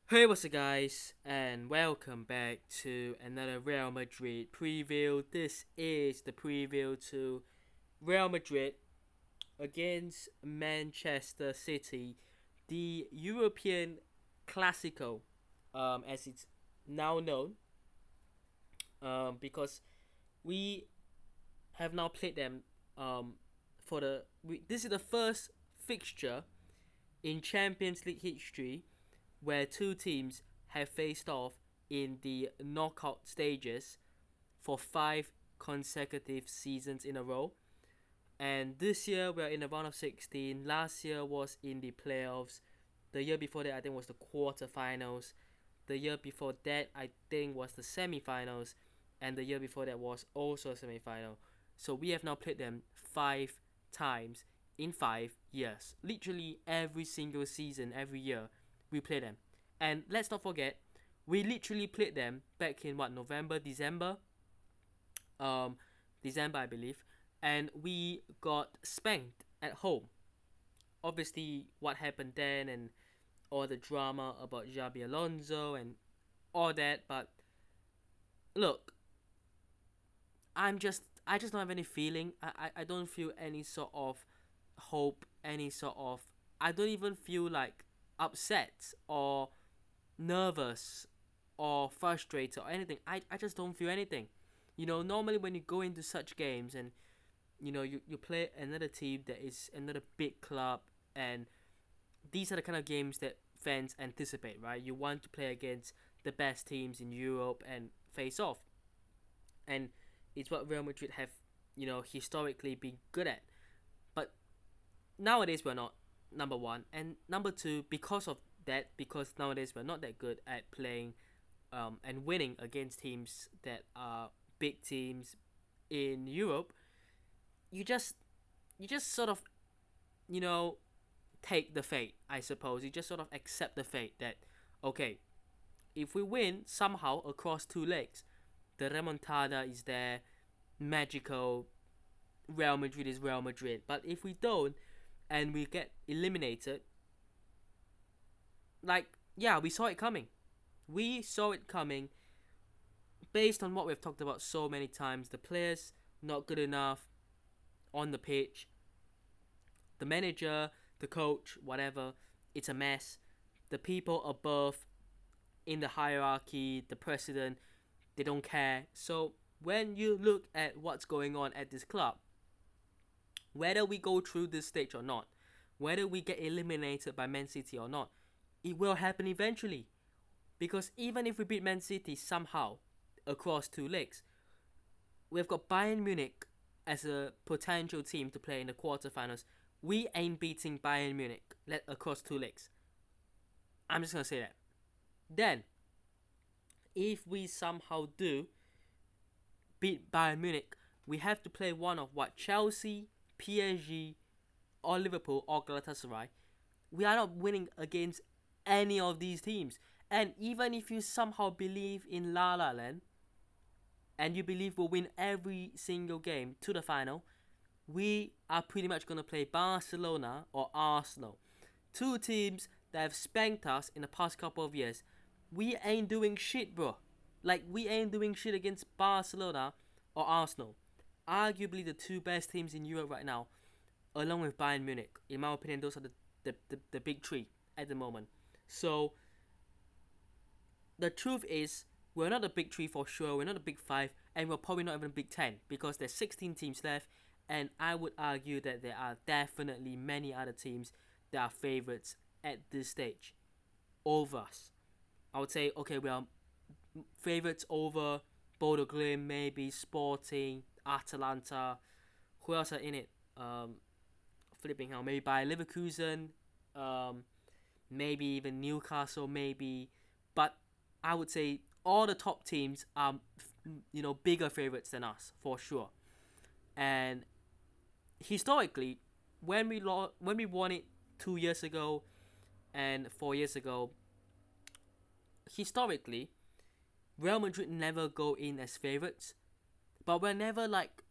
Hey, what's up, guys, and welcome back to another Real Madrid preview. This is the preview to Real Madrid against Manchester City, the European Clasico, as it's now known, because we have now played them this is the first fixture in Champions League history where two teams have faced off in the knockout stages for 5 consecutive seasons in a row. And this year we're in the round of 16. Last year was in the playoffs. The year before that I think was the quarterfinals. The year before that I think was the semifinals, and the year before that was also a semifinal. So we have now played them 5 times in 5 years. Literally every single season, every year, we play them. And let's not forget, we literally played them back in November, December, um, December I believe, and we got spanked at home. Obviously, what happened then and all the drama about Xabi Alonso and all that, but look, I just don't have any feeling. I don't feel any sort of hope, any sort of I don't even feel like upset or nervous or frustrated or anything. I just don't feel anything. Normally when you go into such games and you play another team that is another big club, and these are the kind of games that fans anticipate, right? You want to play against the best teams in Europe and face off. And it's what Real Madrid have, historically been good at. But nowadays we're not, number one. And number two, because of that, because nowadays we're not that good at playing and winning against teams that are big teams in Europe, you just sort of, you know, take the fate, I suppose. You just sort of accept the fate that, okay, if we win somehow across two legs, the remontada is there, magical, Real Madrid is Real Madrid. But if we don't and we get eliminated, like, yeah, we saw it coming. We saw it coming based on what we've talked about so many times. The players not good enough on the pitch. The manager, the coach, whatever, it's a mess. The people above in the hierarchy, the president, they don't care. So when you look at what's going on at this club, whether we go through this stage or not, whether we get eliminated by Man City or not, it will happen eventually. Because even if we beat Man City somehow across two legs, we've got Bayern Munich as a potential team to play in the quarterfinals. We ain't beating Bayern Munich across two legs. I'm just gonna say that. Then, if we somehow do beat Bayern Munich, we have to play one of what, Chelsea, PSG, or Liverpool or Galatasaray. We are not winning against any of these teams. And even if you somehow believe in La La Land and you believe we'll win every single game to the final, we are pretty much going to play Barcelona or Arsenal. Two teams that have spanked us in the past couple of years. We ain't doing shit, bro. Like, we ain't doing shit against Barcelona or Arsenal. Arguably the two best teams in Europe right now, along with Bayern Munich. In my opinion, those are the big three at the moment. So, the truth is, we're not the big three for sure, we're not the big five, and we're probably not even big 10 because there's 16 teams left, and I would argue that there are definitely many other teams that are favourites at this stage over us. I would say, okay, we are favourites over Bodo Glimt, maybe Sporting, Atalanta. Who else are in it? Flipping hell, maybe by Leverkusen, maybe even Newcastle, maybe. But I would say all the top teams are, bigger favorites than us for sure. And historically, when we won it 2 years ago and 4 years ago, historically, Real Madrid never go in as favorites, but we're never like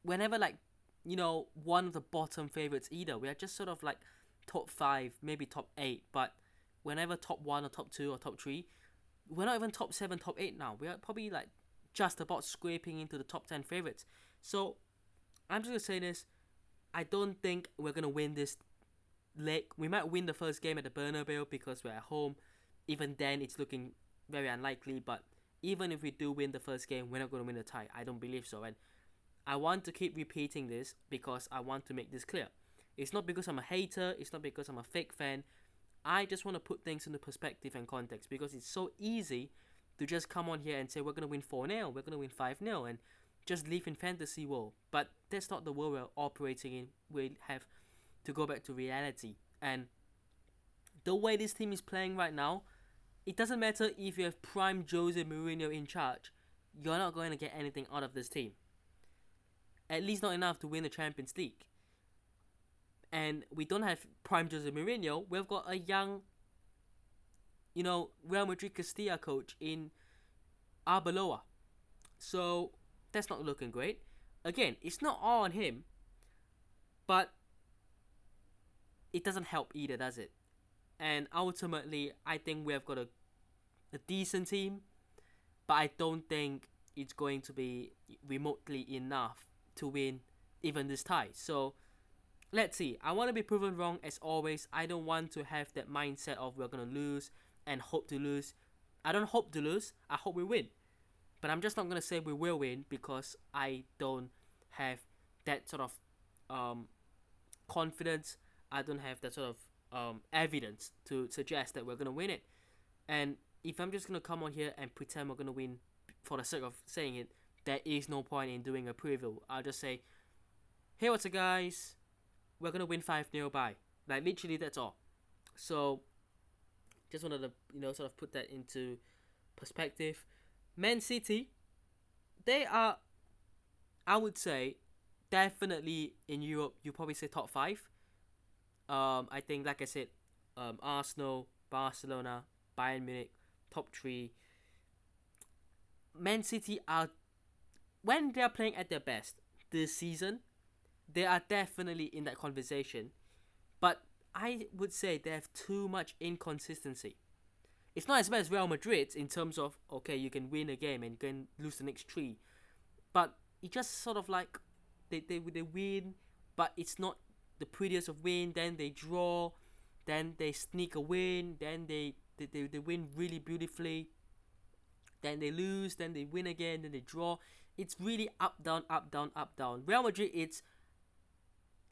one of the bottom favorites either. We are just sort of like top five, maybe top eight, but we're never top 1 or top 2 or top 3. We're not even top 7, top 8 now. We are probably like just about scraping into the top 10 favorites. So I'm just going to say this. I don't think we're going to win this leg. We might win the first game at the Bernabeu because we're at home. Even then, it's looking very unlikely. But even if we do win the first game, we're not going to win the tie. I don't believe so. And I want to keep repeating this because I want to make this clear. It's not because I'm a hater. It's not because I'm a fake fan. I just want to put things into perspective and context because it's so easy to just come on here and say we're going to win 4-0, we're going to win 5-0 and just live in fantasy world. But that's not the world we're operating in. We have to go back to reality. And the way this team is playing right now, it doesn't matter if you have prime Jose Mourinho in charge, you're not going to get anything out of this team. At least not enough to win the Champions League. And we don't have prime Jose Mourinho. We've got a young, Real Madrid Castilla coach in Arbeloa. So that's not looking great. Again, it's not all on him, but it doesn't help either, does it? And ultimately, I think we have got a decent team, but I don't think it's going to be remotely enough to win even this tie. So let's see. I want to be proven wrong as always. I don't want to have that mindset of we're going to lose and hope to lose. I don't hope to lose. I hope we win. But I'm just not going to say we will win because I don't have that sort of confidence. I don't have that sort of evidence to suggest that we're going to win it. And if I'm just going to come on here and pretend we're going to win for the sake of saying it, there is no point in doing a preview. I'll just say, hey, what's up, guys? We're going to win 5-0 by. Like, literally, that's all. So, just wanted to, sort of put that into perspective. Man City, they are, I would say, definitely in Europe, you probably say top 5. I think, like I said, Arsenal, Barcelona, Bayern Munich, top 3. Man City are, when they are playing at their best this season, they are definitely in that conversation. But I would say they have too much inconsistency. It's not as bad as Real Madrid in terms of, okay, you can win a game and you can lose the next 3. But it just sort of like, they win, but it's not the prettiest of win. Then they draw, then they sneak a win, then they win really beautifully. Then they lose, then they win again, then they draw. It's really up, down, up, down, up, down. Real Madrid, it's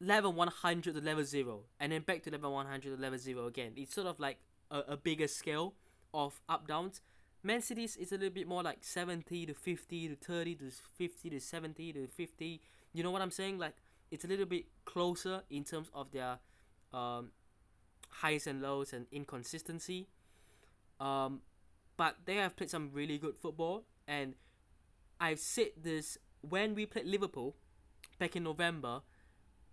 level 100 to level 0, and then back to level 100 to level 0 again. It's sort of like a bigger scale of up downs. Man City's is a little bit more like 70 to 50 to 30 to 50 to 70 to 50. You know what I'm saying? Like, it's a little bit closer in terms of their highs and lows and inconsistency. But they have played some really good football, and I've said this when we played Liverpool back in November.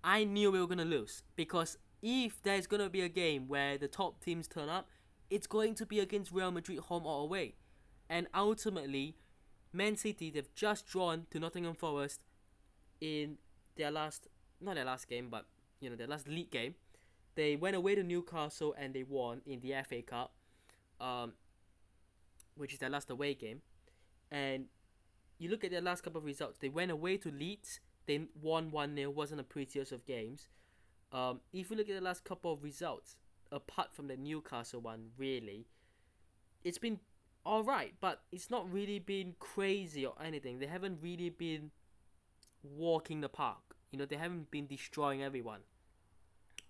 I knew we were going to lose because if there's going to be a game where the top teams turn up, it's going to be against Real Madrid home or away. And ultimately, Man City, they've just drawn to Nottingham Forest in their last, not their last game, but their last league game. They went away to Newcastle and they won in the FA Cup, which is their last away game. And you look at their last couple of results. They went away to Leeds. They won 1-0, wasn't the prettiest of games. If you look at the last couple of results, apart from the Newcastle one, really, it's been alright, but it's not really been crazy or anything. They haven't really been walking the park. They haven't been destroying everyone.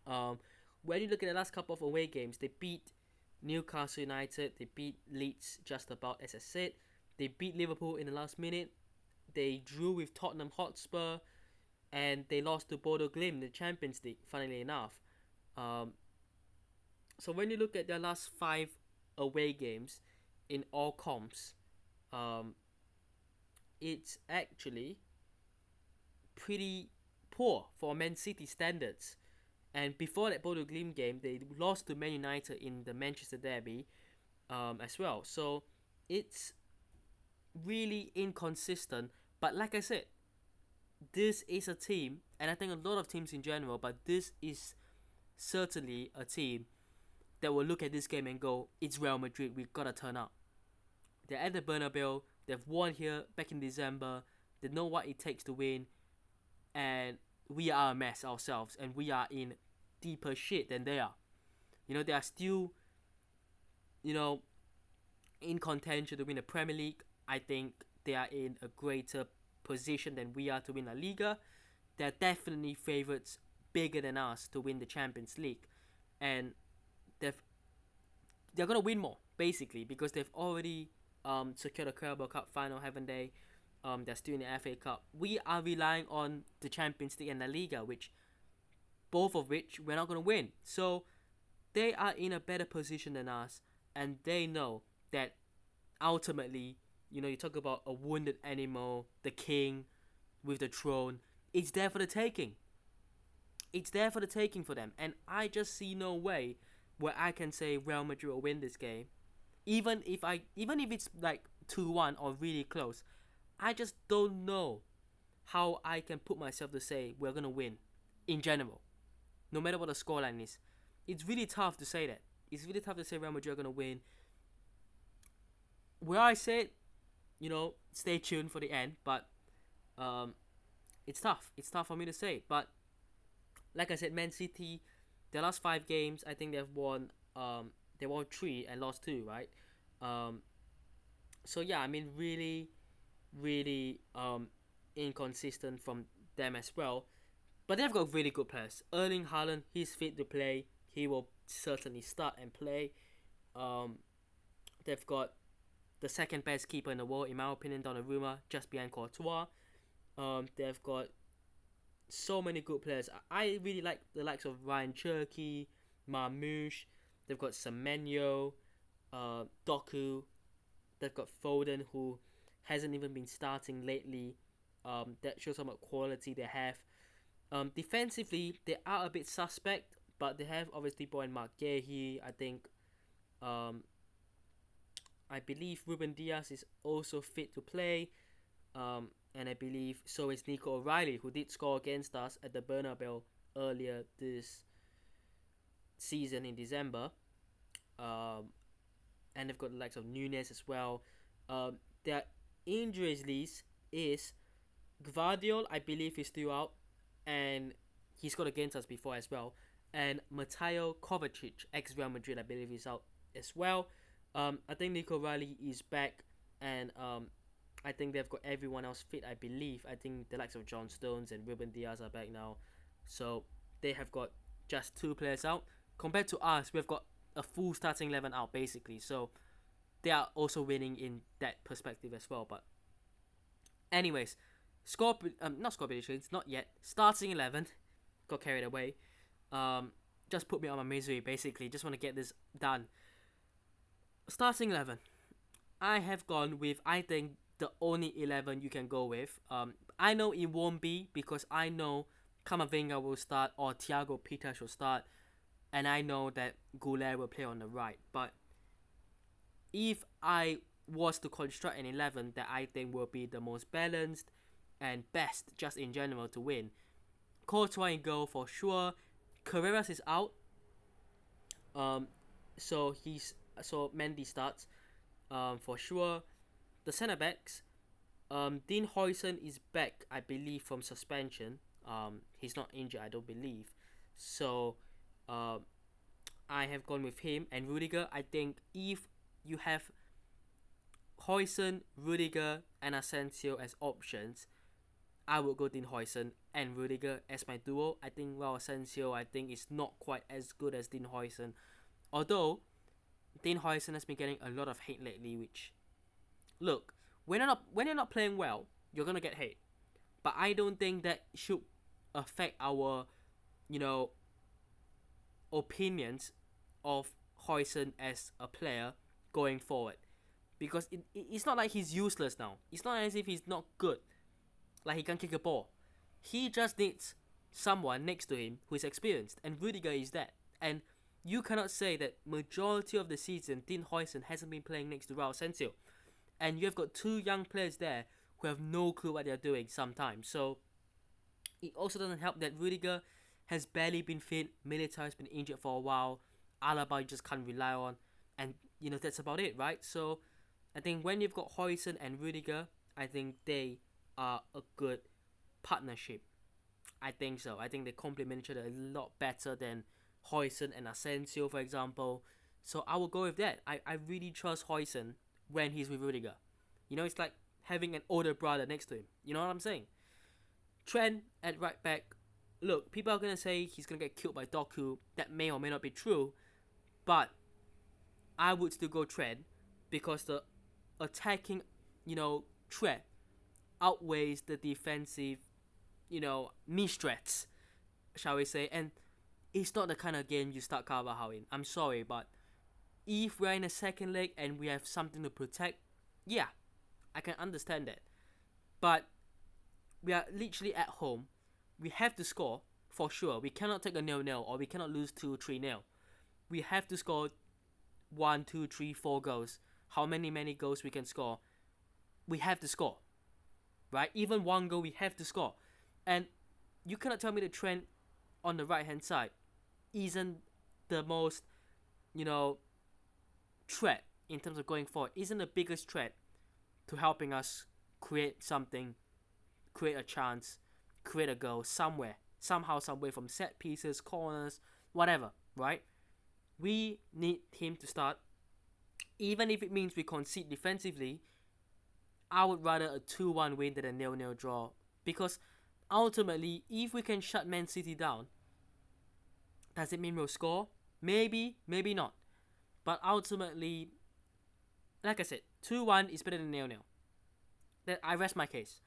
When you look at the last couple of away games, they beat Newcastle United, they beat Leeds just about, as I said. They beat Liverpool in the last minute. They drew with Tottenham Hotspur, and they lost to Bodo Glimt in the Champions League, funnily enough. So when you look at their last 5 away games in all comps, it's actually pretty poor for Man City standards. And before that Bodo Glimt game, they lost to Man United in the Manchester Derby as well. So it's really inconsistent. But like I said, this is a team, and I think a lot of teams in general, but this is certainly a team that will look at this game and go, it's Real Madrid, we gotta turn up. They're at the Bernabeu, they've won here back in December, they know what it takes to win, and we are a mess ourselves, and we are in deeper shit than they are. They are still, you know, in contention to win the Premier League. I think they are in a greater position than we are to win La Liga. They're definitely favourites bigger than us to win the Champions League. And they're going to win more, basically, because they've already secured a Carabao Cup final, haven't they? They're still in the FA Cup. We are relying on the Champions League and La Liga, both of which we're not going to win. So they are in a better position than us, and they know that ultimately, you talk about a wounded animal, the king with the throne. It's there for the taking. It's there for the taking for them, and I just see no way where I can say Real Madrid will win this game, even if it's like 2-1 or really close. I just don't know how I can put myself to say we're gonna win in general, no matter what the scoreline is. It's really tough to say that. It's really tough to say Real Madrid are gonna win. Where I said, stay tuned for the end, but it's tough. It's tough for me to say. But like I said, Man City, their last 5 games, I think they won 3 and lost 2, right? So yeah, I mean, really, really inconsistent from them as well. But they've got really good players. Erling Haaland, he's fit to play. He will certainly start and play. They've got the second best keeper in the world, in my opinion, Donnarumma, just behind Courtois. They've got so many good players. I really like the likes of Ryan Cherky, Marmoush. They've got Semenyo, Doku. They've got Foden, who hasn't even been starting lately. That shows how much quality they have. Defensively, they are a bit suspect, but they have obviously brought in Mark Gahey. I think, I believe Ruben Diaz is also fit to play. And I believe so is Nico O'Reilly, who did score against us at the Bernabeu earlier this season in December. And they've got the likes of Nunes as well. Their injuries list is Gvardiol, I believe, is still out, and he scored against us before as well. And Mateo Kovacic, ex-Real Madrid, I believe, is out as well. I think Nico O'Reilly is back, and I think they've got everyone else fit, I believe. I think the likes of John Stones and Ruben Diaz are back now. So they have got just 2 players out. Compared to us, we've got a full starting 11 out, basically. So they are also winning in that perspective as well. But anyways, not score predictions, not yet. Starting 11, got carried away. Just put me on my misery, basically. Just want to get this done. Starting 11. I have gone with, I think, the only 11 you can go with. I know it won't be, because I know Camavinga will start or Thiago Pita will start, and I know that Goulet will play on the right. But if I was to construct an 11 that I think will be the most balanced and best just in general to win, Courtois in goal for sure. Carreras is out, so Mendy starts for sure. The centre backs, Dean Huijsen is back, I believe, from suspension. He's not injured, I don't believe. So I have gone with him. And Rudiger, I think if you have Huijsen, Rudiger, and Asensio as options, I would go Dean Huijsen and Rudiger as my duo. I think Asensio, I think, is not quite as good as Dean Huijsen. Although Dean Huijsen has been getting a lot of hate lately, which, look, when you're not playing well, you're gonna get hate. But I don't think that should affect our, opinions of Huijsen as a player going forward. Because it's not like he's useless now. It's not as if he's not good, like he can't kick a ball. He just needs someone next to him who is experienced, and Rudiger is that. And you cannot say that majority of the season Dean Huijsen hasn't been playing next to Raul Asensio. And you've got 2 young players there who have no clue what they're doing sometimes. So it also doesn't help that Rudiger has barely been fit. Militao has been injured for a while. Alaba you just can't rely on, and that's about it, right? So I think when you've got Højsen and Rudiger, I think they are a good partnership. I think so. I think they complement each other a lot better than Højsen and Asensio, for example. So I will go with that. I really trust Højsen when he's with Rudiger. It's like having an older brother next to him. You know what I'm saying? Trent at right back. Look, people are going to say he's going to get killed by Doku. That may or may not be true. But I would still go Trent because the attacking, threat outweighs the defensive, misthreats, shall we say. And it's not the kind of game you start Carvajal in. I'm sorry, but if we're in a second leg and we have something to protect, yeah, I can understand that. But we are literally at home. We have to score for sure. We cannot take a 0-0 or we cannot lose 2-3-0. We have to score 1, 2, 3, 4 goals. How many goals we can score? We have to score, right? Even one goal, we have to score. And you cannot tell me the trend on the right hand side isn't the most, threat in terms of going forward. Isn't the biggest threat to helping us create something, create a chance, create a goal somewhere, somehow, somewhere, from set pieces, corners, whatever, right? We need him to start. Even if it means we concede defensively, I would rather a 2-1 win than a 0-0 draw. Because ultimately, if we can shut Man City down, does it mean we'll score? Maybe, maybe not. But ultimately, like I said, 2-1 is better than 0-0. That I rest my case.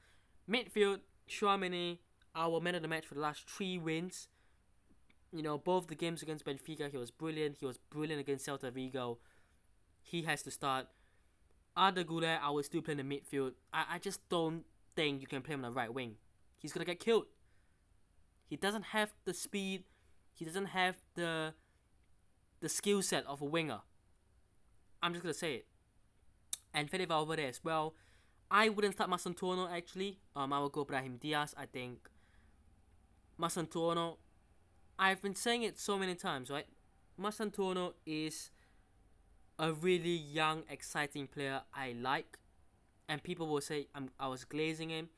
Midfield, Tchouaméni, our man of the match for the last 3 wins. Both the games against Benfica, he was brilliant. He was brilliant against Celta Vigo. He has to start. Arda Güler, I will still play in the midfield. I just don't think you can play him on the right wing. He's going to get killed. He doesn't have the speed. He doesn't have the skill set of a winger. I'm just going to say it. And Fede Valverde as well. I wouldn't start Masantuono actually. I will go Brahim Diaz. I think Masantuono, I've been saying it so many times, right? Masantuono is a really young, exciting player I like. And people will say I was glazing him.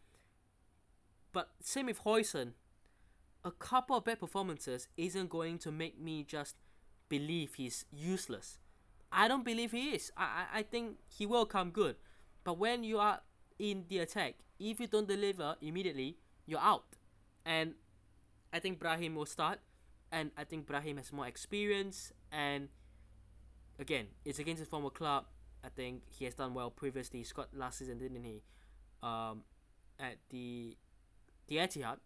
But same with Højsen. A couple of bad performances isn't going to make me just believe he's useless. I don't believe he is. I think he will come good. But when you are in the attack, if you don't deliver immediately, you're out. And I think Brahim will start. And I think Brahim has more experience. And again, it's against his former club. I think he has done well previously. He scored last season, didn't he? At the Etihad.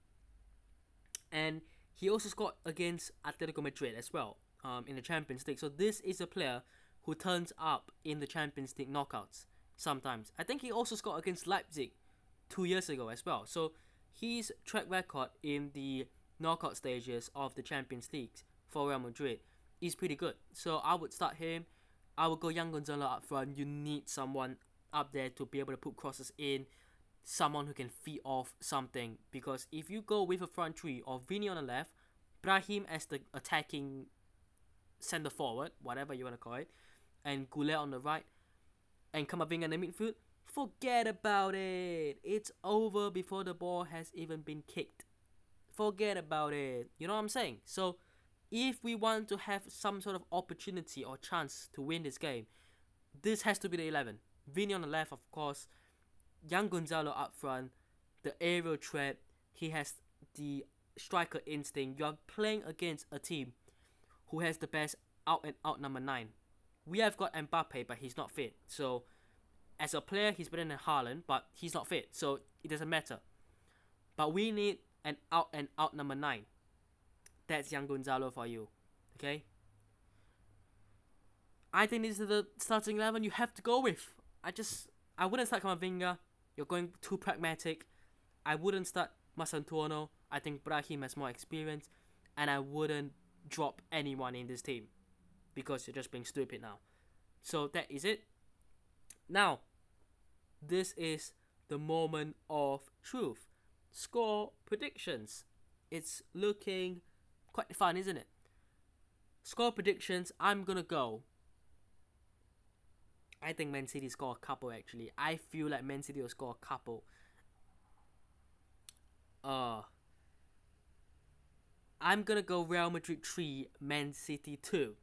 And he also scored against Atletico Madrid as well, in the Champions League. So this is a player who turns up in the Champions League knockouts sometimes. I think he also scored against Leipzig 2 years ago as well. So his track record in the knockout stages of the Champions League for Real Madrid is pretty good. So I would start him. I would go Young Gonzalo up front. You need someone up there to be able to put crosses in, someone who can feed off something. Because if you go with a front three of Vini on the left, Brahim as the attacking centre forward, whatever you want to call it, and Güler on the right, and Camavinga in the midfield, forget about it. It's over before the ball has even been kicked. Forget about it. You know what I'm saying? So if we want to have some sort of opportunity or chance to win this game, this has to be the 11. Vini on the left, of course. Young Gonzalo up front. The aerial threat. He has the striker instinct. You are playing against a team who has the best out and out number 9. We have got Mbappe, but he's not fit. So as a player, he's better than Haaland, but he's not fit. So it doesn't matter. But we need an out and out number 9. That's Young Gonzalo for you. Okay? I think this is the starting 11 you have to go with. I wouldn't start Camavinga. You're going too pragmatic. I wouldn't start Masantuono. I think Brahim has more experience. And I wouldn't drop anyone in this team, because you're just being stupid now. So that is it. Now, this is the moment of truth. Score predictions. It's looking quite fun, isn't it? Score predictions, I'm gonna go. I think Man City score a couple actually. I feel like Man City will score a couple. I'm gonna go Real Madrid 3, Man City 2.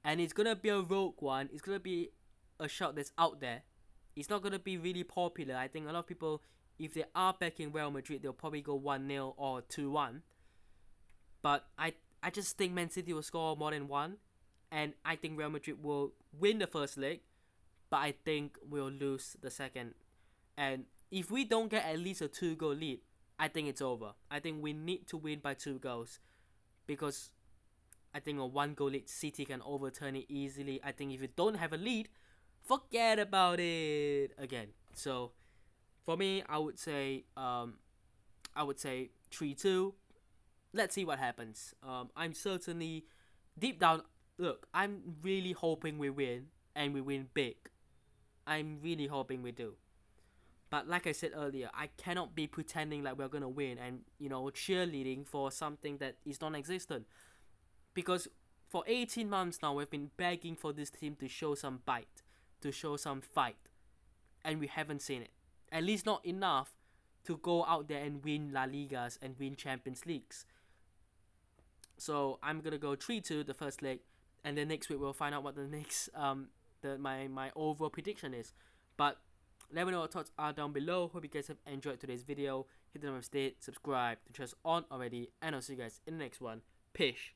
And it's gonna be a rogue one. It's gonna be a shot that's out there. It's not gonna be really popular. I think a lot of people, if they are backing Real Madrid, they'll probably go 1-0 or 2-1. But I just think Man City will score more than one. And I think Real Madrid will win the first leg, but I think we'll lose the second. And if we don't get at least a 2-goal lead, I think it's over. I think we need to win by 2 goals, because I think a 1-goal lead City can overturn it easily. I think if you don't have a lead, forget about it again. So for me, I would say 3-2. Let's see what happens. I'm certainly deep down. Look, I'm really hoping we win, and we win big. I'm really hoping we do. But like I said earlier, I cannot be pretending like we're gonna win and cheerleading for something that is non-existent. Because for 18 months now, we've been begging for this team to show some bite, to show some fight, and we haven't seen it. At least not enough to go out there and win La Ligas and win Champions Leagues. So I'm gonna go 3-2 the first leg, and then next week we'll find out what the next my overall prediction is. But let me know what thoughts are down below. Hope you guys have enjoyed today's video. Hit the subscribe to trust on already, and I'll see you guys in the next one. Pish.